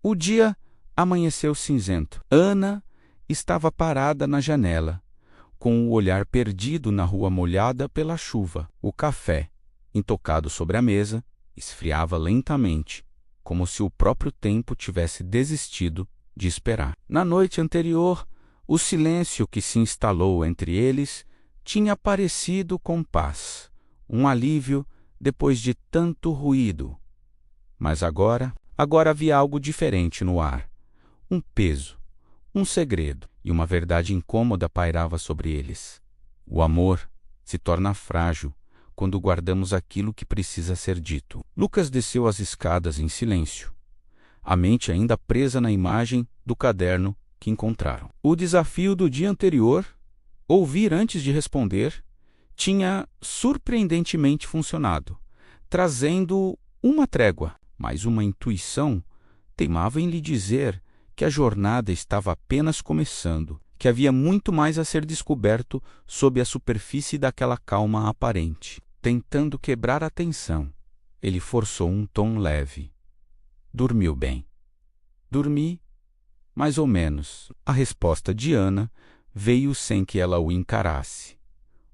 O dia amanheceu cinzento. Ana estava parada na janela, com o olhar perdido na rua molhada pela chuva. O café, intocado sobre a mesa, esfriava lentamente, como se o próprio tempo tivesse desistido de esperar. Na noite anterior, o silêncio que se instalou entre eles tinha parecido com paz, um alívio depois de tanto ruído. Mas agora havia algo diferente no ar. Um peso, um segredo e uma verdade incômoda pairava sobre eles. O amor se torna frágil quando guardamos aquilo que precisa ser dito. Lucas desceu as escadas em silêncio, a mente ainda presa na imagem do caderno que encontraram. O desafio do dia anterior, ouvir antes de responder, tinha surpreendentemente funcionado, trazendo uma trégua, mas uma intuição teimava em lhe dizer que a jornada estava apenas começando, que havia muito mais a ser descoberto sob a superfície daquela calma aparente. Tentando quebrar a tensão, ele forçou um tom leve. Dormiu bem. Dormi, mais ou menos. A resposta de Ana veio sem que ela o encarasse,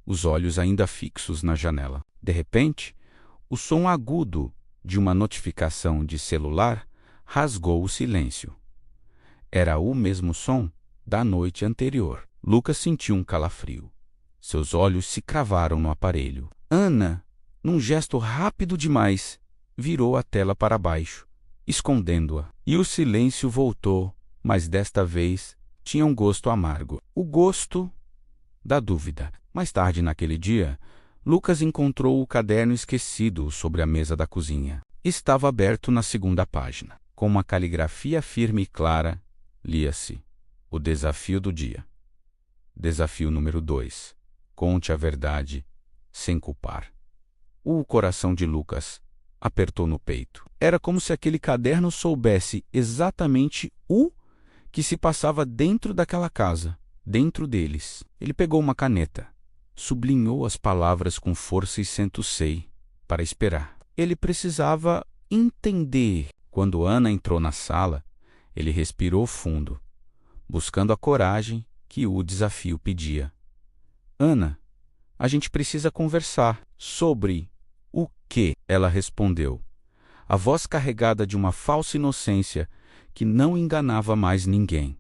os olhos ainda fixos na janela. De repente, o som agudo de uma notificação de celular rasgou o silêncio. Era o mesmo som da noite anterior. Lucas sentiu um calafrio. Seus olhos se cravaram no aparelho. Ana, num gesto rápido demais, virou a tela para baixo, escondendo-a. E o silêncio voltou, mas desta vez tinha um gosto amargo. O gosto da dúvida. Mais tarde naquele dia, Lucas encontrou o caderno esquecido sobre a mesa da cozinha. Estava aberto na segunda página. Com uma caligrafia firme e clara, lia-se: o desafio do dia. Desafio número 2. Conte a verdade sem culpar. O coração de Lucas apertou no peito. Era como se aquele caderno soubesse exatamente o que se passava dentro daquela casa, dentro deles. Ele pegou uma caneta, sublinhou as palavras com força e sentou-se para esperar. Ele precisava entender. Quando Ana entrou na sala, ele respirou fundo, buscando a coragem que o desafio pedia. Ana, a gente precisa conversar. Sobre o quê? Ela respondeu, a voz carregada de uma falsa inocência que não enganava mais ninguém.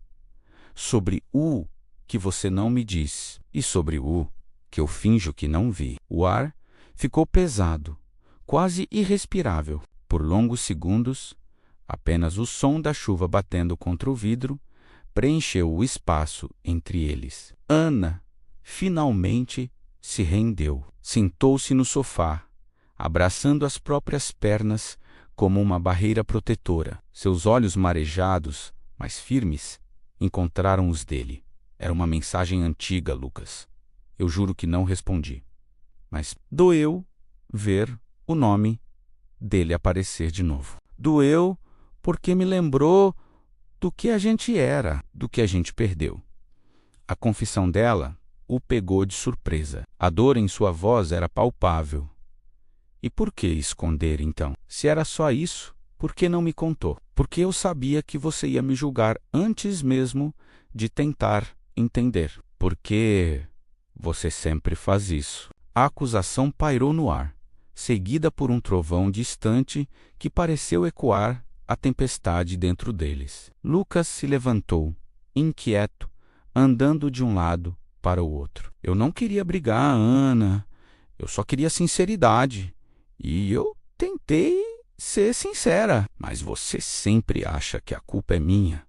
Sobre o que você não me diz e sobre o que eu finjo que não vi. O ar ficou pesado, quase irrespirável. Por longos segundos, apenas o som da chuva batendo contra o vidro preencheu o espaço entre eles. Ana finalmente se rendeu. Sentou-se no sofá, abraçando as próprias pernas como uma barreira protetora. Seus olhos marejados, mas firmes, encontraram os dele. Era uma mensagem antiga, Lucas. Eu juro que não respondi. Mas doeu ver o nome dele aparecer de novo. Doeu porque me lembrou do que a gente era, do que a gente perdeu. A confissão dela o pegou de surpresa. A dor em sua voz era palpável. E por que esconder, então? Se era só isso, por que não me contou? Porque eu sabia que você ia me julgar antes mesmo de tentar entender. Porque você sempre faz isso. A acusação pairou no ar, seguida por um trovão distante que pareceu ecoar a tempestade dentro deles. Lucas se levantou, inquieto, andando de um lado para o outro. Eu não queria brigar, Ana. Eu só queria sinceridade. E eu tentei ser sincera. Mas você sempre acha que a culpa é minha.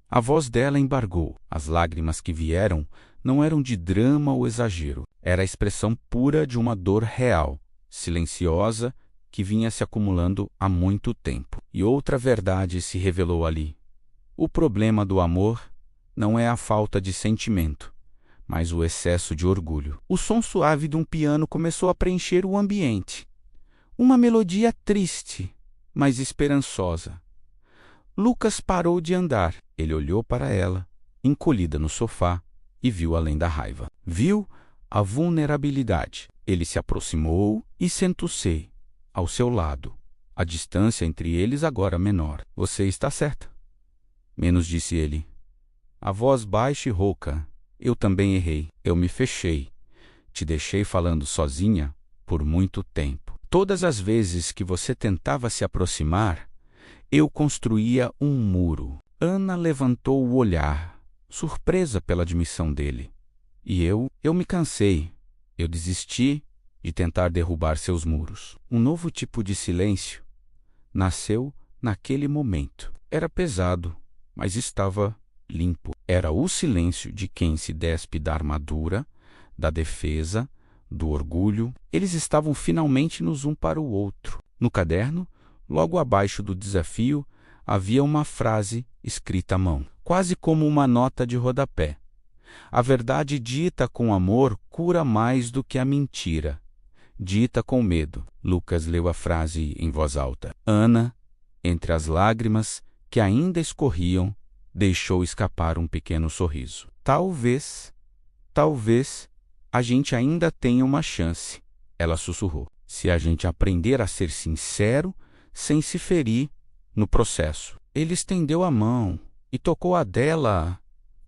A voz dela embargou. As lágrimas que vieram não eram de drama ou exagero. Era a expressão pura de uma dor real, silenciosa, que vinha se acumulando há muito tempo. E outra verdade se revelou ali. O problema do amor não é a falta de sentimento, mas o excesso de orgulho. O som suave de um piano começou a preencher o ambiente. Uma melodia triste, mas esperançosa. Lucas parou de andar. Ele olhou para ela, encolhida no sofá, e viu além da raiva. Viu a vulnerabilidade. Ele se aproximou e sentou-se ao seu lado, a distância entre eles agora menor. Você está certa. Menos, disse ele. A voz baixa e rouca. Eu também errei. Eu me fechei. Te deixei falando sozinha por muito tempo. Todas as vezes que você tentava se aproximar, eu construía um muro. Ana levantou o olhar, surpresa pela admissão dele. E eu me cansei. Eu desisti de tentar derrubar seus muros. Um novo tipo de silêncio nasceu naquele momento. Era pesado, mas estava limpo. Era o silêncio de quem se despe da armadura, da defesa, do orgulho. Eles estavam finalmente nos um para o outro. No caderno, logo abaixo do desafio, havia uma frase escrita à mão, quase como uma nota de rodapé. A verdade dita com amor cura mais do que a mentira dita com medo. Lucas leu a frase em voz alta. Ana, entre as lágrimas que ainda escorriam, deixou escapar um pequeno sorriso. Talvez a gente ainda tenha uma chance, ela sussurrou, se a gente aprender a ser sincero sem se ferir no processo. Ele estendeu a mão e tocou a dela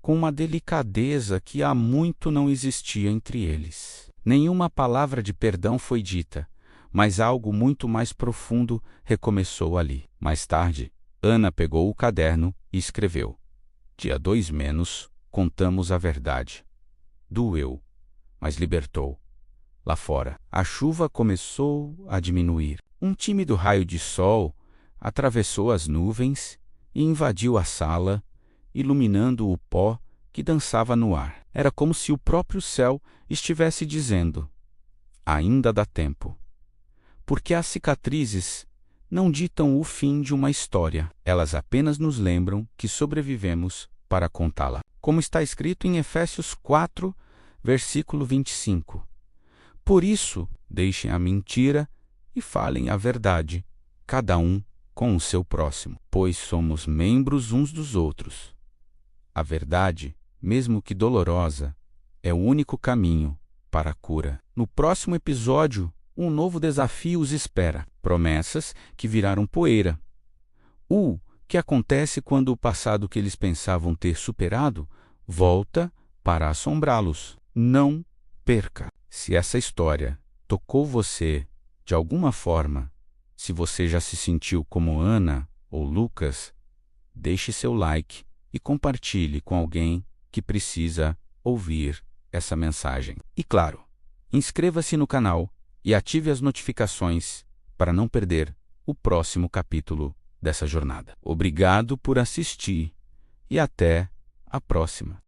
com uma delicadeza que há muito não existia entre eles. Nenhuma palavra de perdão foi dita, mas algo muito mais profundo recomeçou ali. Mais tarde, Ana pegou o caderno e escreveu. Dia 2 contamos a verdade. Doeu, mas libertou. Lá fora, a chuva começou a diminuir. Um tímido raio de sol atravessou as nuvens e invadiu a sala, iluminando o pó que dançava no ar. Era como se o próprio céu estivesse dizendo: ainda dá tempo. Porque as cicatrizes não ditam o fim de uma história, elas apenas nos lembram que sobrevivemos para contá-la. Como está escrito em Efésios 4, versículo 25. Por isso, deixem a mentira e falem a verdade, cada um com o seu próximo, pois somos membros uns dos outros. A verdade, mesmo que dolorosa, é o único caminho para a cura. No próximo episódio, um novo desafio os espera. Promessas que viraram poeira. O que acontece quando o passado que eles pensavam ter superado volta para assombrá-los. Não perca. Se essa história tocou você de alguma forma, se você já se sentiu como Ana ou Lucas, deixe seu like e compartilhe com alguém que precisa ouvir essa mensagem. E claro, inscreva-se no canal e ative as notificações para não perder o próximo capítulo dessa jornada. Obrigado por assistir e até a próxima.